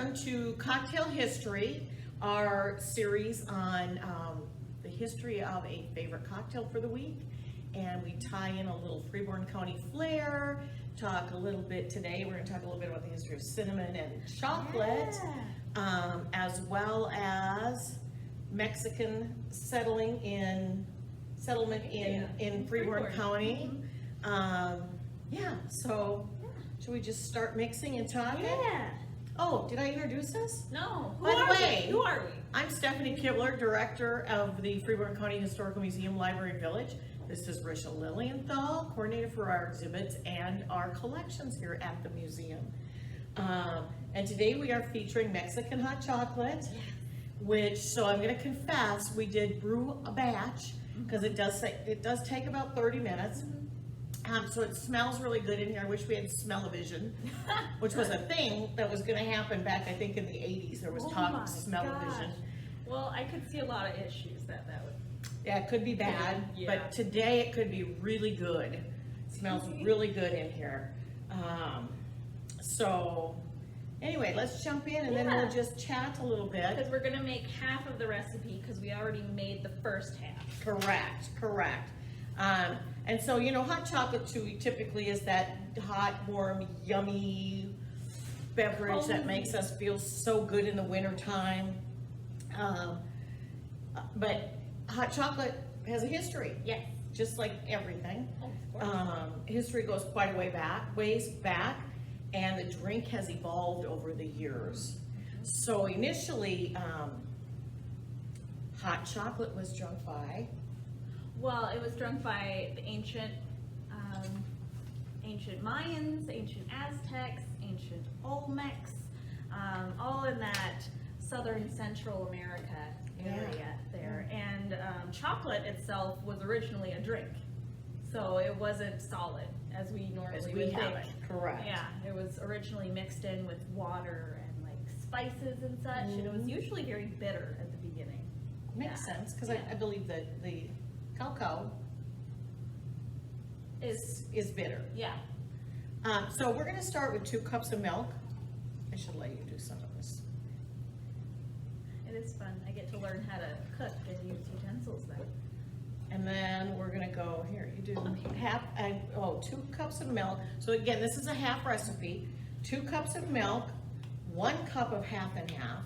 return to Cocktail History, our series on the history of a favorite cocktail for the week. And we tie in a little Freeborn County flair, talk a little bit today, we're gonna talk a little bit about the history of cinnamon and chocolate, as well as Mexican settlement in Freeborn County. So should we just start mixing and talking? Yeah. Oh, did I introduce us? No. By the way, who are we? I'm Stephanie Kibler, Director of the Freeborn County Historical Museum Library and Village. This is Risha Lilienthal, Coordinator for our exhibits and our collections here at the museum. And today we are featuring Mexican hot chocolate, which, so I'm gonna confess, we did brew a batch, because it does take about 30 minutes. So it smells really good in here. I wish we had smell-o-vision, which was a thing that was gonna happen back, I think, in the 80s. There was talk of smell-o-vision. Well, I could see a lot of issues that would. Yeah, it could be bad, but today it could be really good. It smells really good in here. So anyway, let's jump in and then we'll just chat a little bit. Because we're gonna make half of the recipe because we already made the first half. Correct. And so, you know, hot chocolate typically is that hot, warm, yummy beverage that makes us feel so good in the winter time. But hot chocolate has a history. Yes. Just like everything. Oh, of course. History goes quite a ways back, and the drink has evolved over the years. So initially, hot chocolate was drunk by? Well, it was drunk by the ancient Mayans, ancient Aztecs, ancient Olmecs, all in that southern Central America area there. And chocolate itself was originally a drink, so it wasn't solid as we normally would think. Correct. Yeah, it was originally mixed in with water and like spices and such, and it was usually very bitter at the beginning. Makes sense, because I believe that the cacao is bitter. Yeah. So we're going to start with 2 cups of milk. I should let you do some of this. It is fun. I get to learn how to cook and use utensils then. And then we're going to go here. You do 2 cups of milk. So again, this is a half recipe. 2 cups of milk, 1 cup of half and half,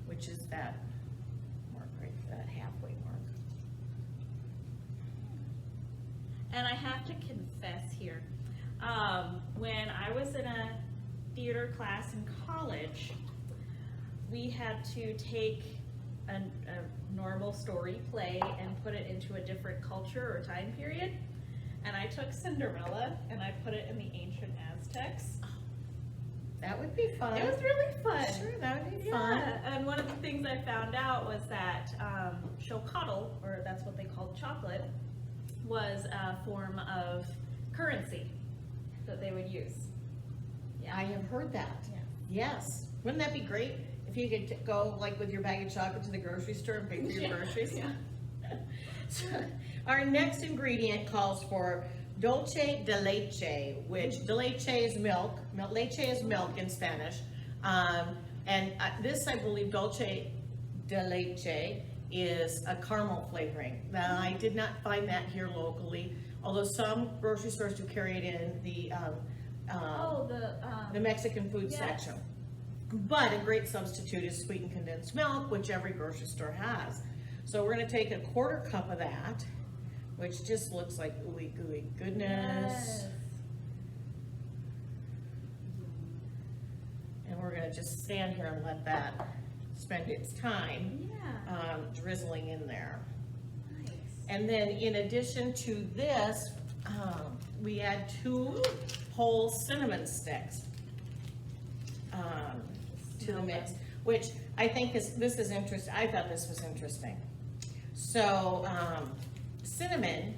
which is that mark right, that halfway mark. And I have to confess here, when I was in a theater class in college, we had to take a normal story play and put it into a different culture or time period. And I took Cinderella and I put it in the ancient Aztecs. That would be fun. It was really fun. Sure, that would be fun. And one of the things I found out was that Coctail, or that's what they called chocolate, was a form of currency that they would use. Yeah. I have heard that. Yeah. Yes. Wouldn't that be great if you could go like with your bag of chocolate to the grocery store and pay for your groceries? Yeah. So, our next ingredient calls for Dulce de Leche, which de leche is milk. Leche is milk in Spanish. This, I believe, Dulce de Leche is a caramel flavoring. Now, I did not find that here locally, although some grocery stores do carry it in the Mexican food section. But a great substitute is sweetened condensed milk, which every grocery store has. So we're going to take a 1/4 cup of that, which just looks like ooey gooey goodness. Yes. And we're going to just stand here and let that spend its time drizzling in there. Nice. And then in addition to this, we add 2 whole cinnamon sticks to the mix, which I think this is interesting. I thought this was interesting. So cinnamon,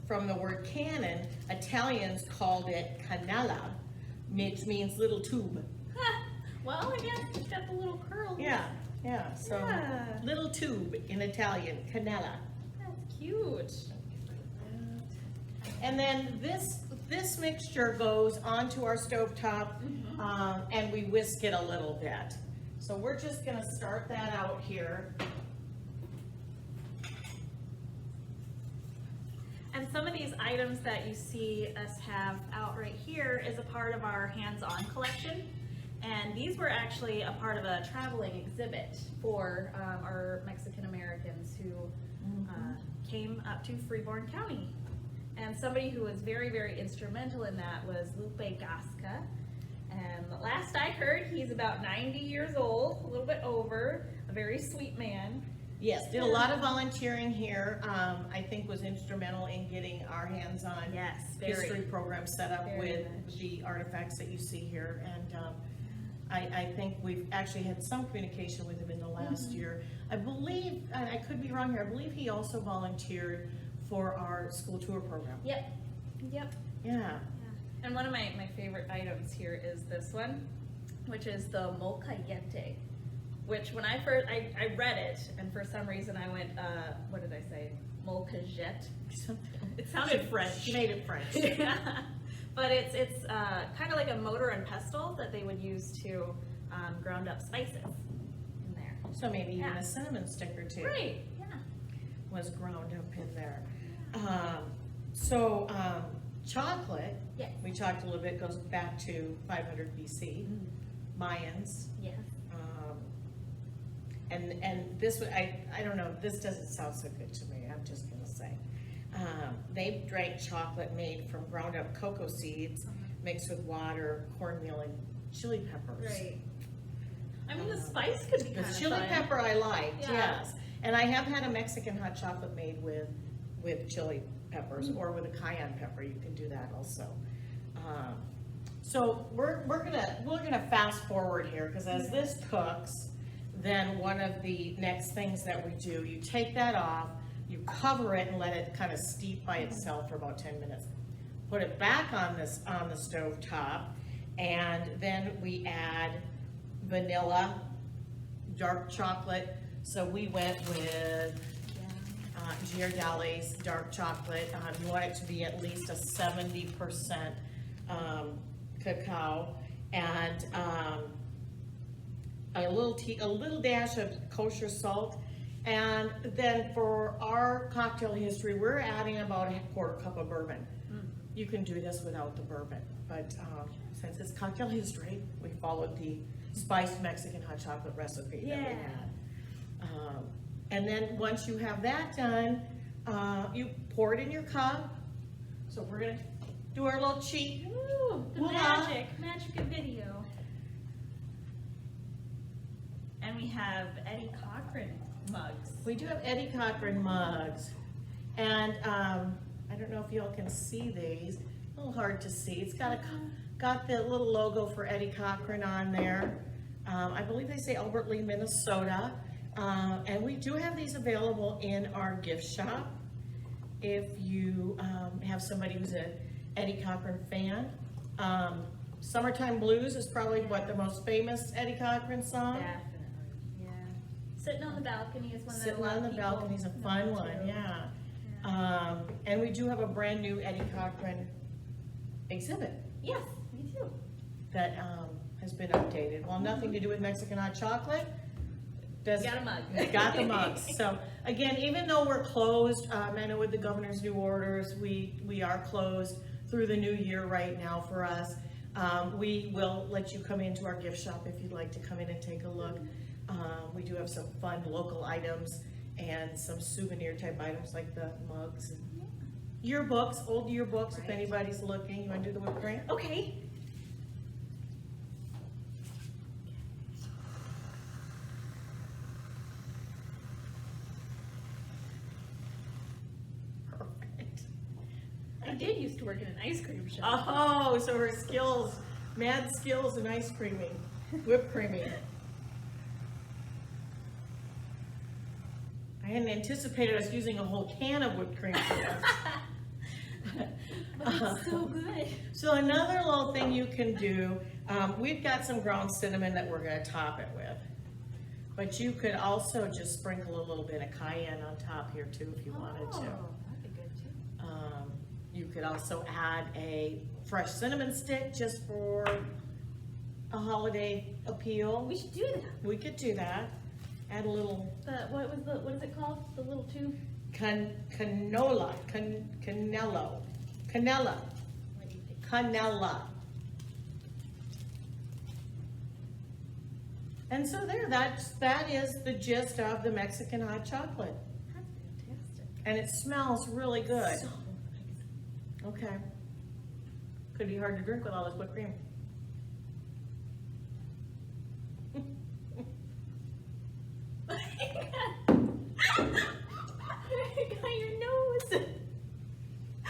from the word canon, Italians called it canella, which means little tube. Well, I guess it's got the little curls. Yeah, so little tube in Italian, canella. That's cute. And then this this mixture goes onto our stovetop, and we whisk it a little bit. So we're just gonna start that out here. And some of these items that you see us have out right here is a part of our hands-on collection. And these were actually a part of a traveling exhibit for our Mexican Americans who came up to Freeborn County. And somebody who was very, very instrumental in that was Lupe Gasca. And the last I heard, he's about 90 years old, a little bit over, a very sweet man. Yes, did a lot of volunteering here. I think was instrumental in getting our hands-on Yes, history program set up very with much. the artifacts that you see here. And I think we've actually had some communication with him in the last year. I believe, and I could be wrong here, I believe he also volunteered for our school tour program. Yep, yep. Yeah. And one of my favorite items here is this one, which is the molcajete, which when I first, I read it, and for some reason I went, what did I say? Molcajete? It sounded French. She made it French. Yeah. But it's kind of like a mortar and pestle that they would use to ground up spices in there. So maybe even Yeah. a cinnamon stick or two Right, yeah. was ground up in there. Chocolate, Yes. we talked a little bit, goes back to 500 BC, Mayans. Yes. And this, I don't know, this doesn't sound so good to me, I'm just gonna say. They drank chocolate made from ground up cocoa seeds mixed with water, cornmeal, and chili peppers. Right. I mean, the spice could be The kind of chili fun. pepper I liked, Yeah. yes. And I have had a Mexican hot chocolate made with chili peppers or with a cayenne pepper. You can do that also. So we're gonna fast forward here because as this cooks, then one of the next things that we do, you take that off, you cover it and let it kind of steep by itself for about 10 minutes. Put it back on the stove top, and then we add vanilla, dark chocolate. So we went with Giardale's dark chocolate. You want it to be at least a 70% cacao, and a little dash of kosher salt. And then for our cocktail history, we're adding about a quarter cup of bourbon. You can do this without the bourbon, but since it's cocktail history, we followed the spiced Mexican hot chocolate recipe that we Yeah. had. And then once you have that done, you pour it in your cup. So we're gonna do our little cheat. Ooh, the Voila. magic of video. And we have Eddie Cochran mugs. We do have Eddie Cochran mugs. And I don't know if y'all can see these. A little hard to see. It's got the little logo for Eddie Cochran on there. I believe they say Albert Lee, Minnesota. And we do have these available in our gift shop. If you have somebody who's an Eddie Cochran fan. Summertime Blues is probably the most famous Eddie Cochran song. Definitely, yeah. Sitting on the balcony is one that a Sitting lot on of the people balcony is a know fun one, too. yeah. And we do have a brand new Eddie Cochran exhibit Yes, me too. that has been updated. Well, nothing to do with Mexican hot chocolate. Got a mug. Got the mugs. So again, even though we're closed, I know with the governor's new orders, we are closed through the new year right now for us. We will let you come into our gift shop if you'd like to come in and take a look. We do have some fun local items and some souvenir type items like the mugs and yearbooks, old yearbooks, if Right. anybody's looking. You want to do the whipped cream? Okay. Perfect. I did used to work in an ice cream shop. Oh, so her skills, mad skills in ice creaming, whipped creaming. I hadn't anticipated us using a whole can of whipped cream for this. But it's so good. So another little thing you can do, we've got some ground cinnamon that we're gonna top it with. But you could also just sprinkle a little bit of cayenne on top here too if you wanted to. Oh, that'd be good too. You could also add a fresh cinnamon stick just for a holiday appeal. We should do that. We could do that. Add a little What is it called? The little tube? canella. What do you think? Canella. And so there, that is the gist of the Mexican hot chocolate. That's fantastic. And it smells really good. So Okay. Could be hard to drink with all this whipped cream. got your nose.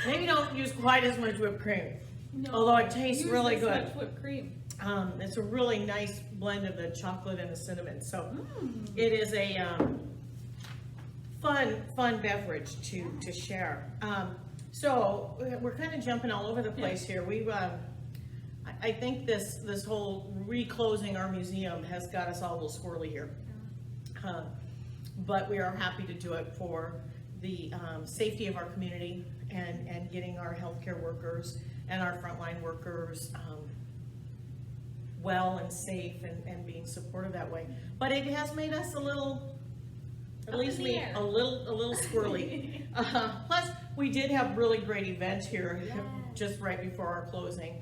Maybe don't use quite as much whipped cream. No, Although it tastes use really this good. much whipped cream. It's a really nice blend of the chocolate and the cinnamon. So it is a fun beverage to share. So we're kind of jumping all over the place here. I think this whole reclosing our museum has got us all a little squirrely here. But we are happy to do it for the safety of our community and getting our healthcare workers and our frontline workers well and safe and being supported that way. But it has made us a little, at Up least in the me, air. a little squirrely. Plus, we did have really great events here Yes. just right before our closing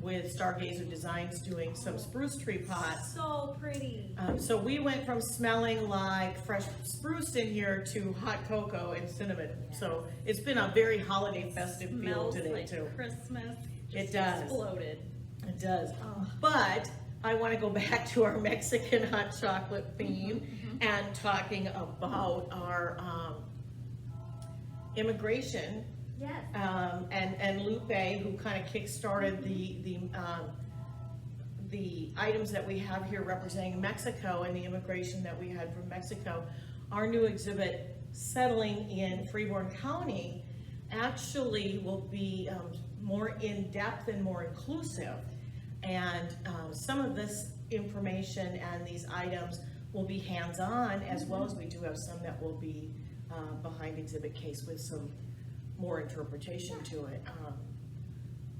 with Stargazer Designs doing some spruce tree pots. So pretty. So we went from smelling like fresh spruce in here to hot cocoa and cinnamon. So it's been a very holiday festive feel Smells today like too. Christmas. It Just does. Exploded. It does. Oh. But I want to go back to our Mexican hot chocolate theme and talking about our immigration. Yes. And Lupe, who kind of kickstarted the items that we have here representing Mexico and the immigration that we had from Mexico. Our new exhibit, Settling in Freeborn County, actually will be more in-depth and more inclusive. And some of this information and these items will be hands-on, as well as we do have some that will be behind exhibit case with some more interpretation to it.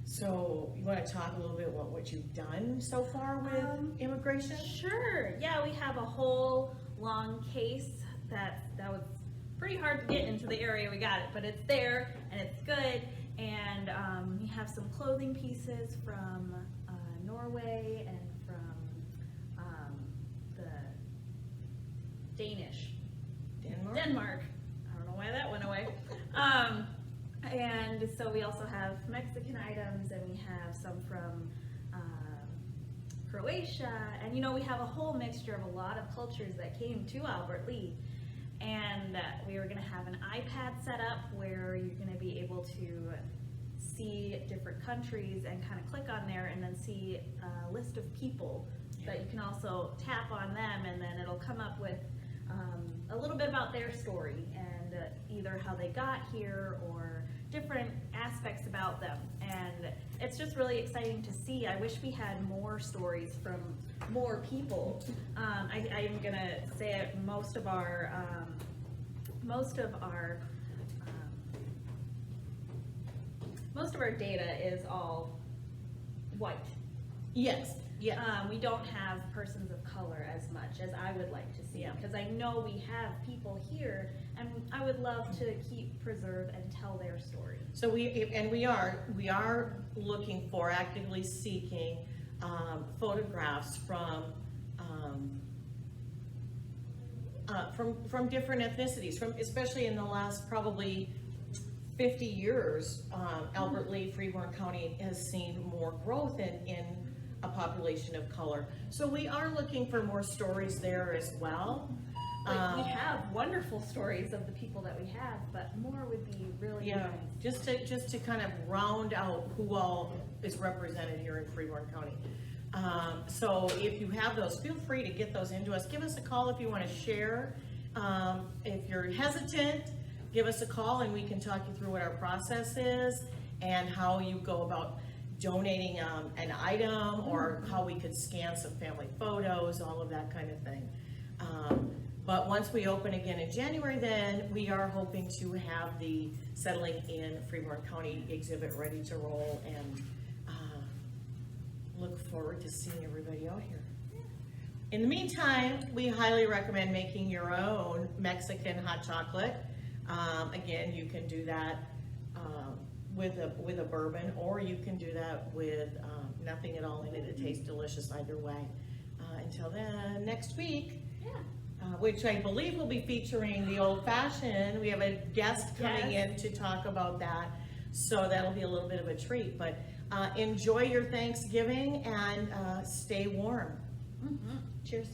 So you want to talk a little bit about what you've done so far with immigration? Sure. Yeah, we have a whole long case that was pretty hard to get into the area. We got it, but it's there and it's good. And we have some clothing pieces from Norway and from the Danish. Denmark. I don't know why that went away. And so we also have Mexican items, and we have some from Croatia, and we have a whole mixture of a lot of cultures that came to Albert Lea. And we were going to have an iPad set up where you're going to be able to see different countries and kind of click on there and then see a list of people that you can also tap on them, and then it'll come up with a little bit about their story and either how they got here or different aspects about them. And it's just really exciting to see. I wish we had more stories from more people. I'm gonna say it, most of our data is all white. Yes, yeah. We don't have persons of color as much as I would like to see, Yeah. because I know we have people here, and I would love to keep, preserve, and tell their story. So we are looking for, actively seeking photographs from different ethnicities, especially in the last probably 50 years. Albert Lea, Freeborn County has seen more growth in a population of color. So we are looking for more stories there as well. We have wonderful stories of the people that we have, but more would be really Yeah, nice. just to kind of round out who all is represented here in Freeborn County. So if you have those, feel free to get those into us. Give us a call if you want to share. If you're hesitant, give us a call and we can talk you through what our process is and how you go about donating an item, or how we could scan some family photos, all of that kind of thing. But once we open again in January, then we are hoping to have the Settling in Freeborn County exhibit ready to roll, and look forward to seeing everybody out here. In the meantime, we highly recommend making your own Mexican hot chocolate. Again, you can do that with a bourbon, or you can do that with nothing at all in it. It tastes delicious either way. Until then, next week, which I believe will be featuring the old fashioned. We have a guest coming in to talk about that, so that'll be a little bit of a treat. But enjoy your Thanksgiving and stay warm. Cheers.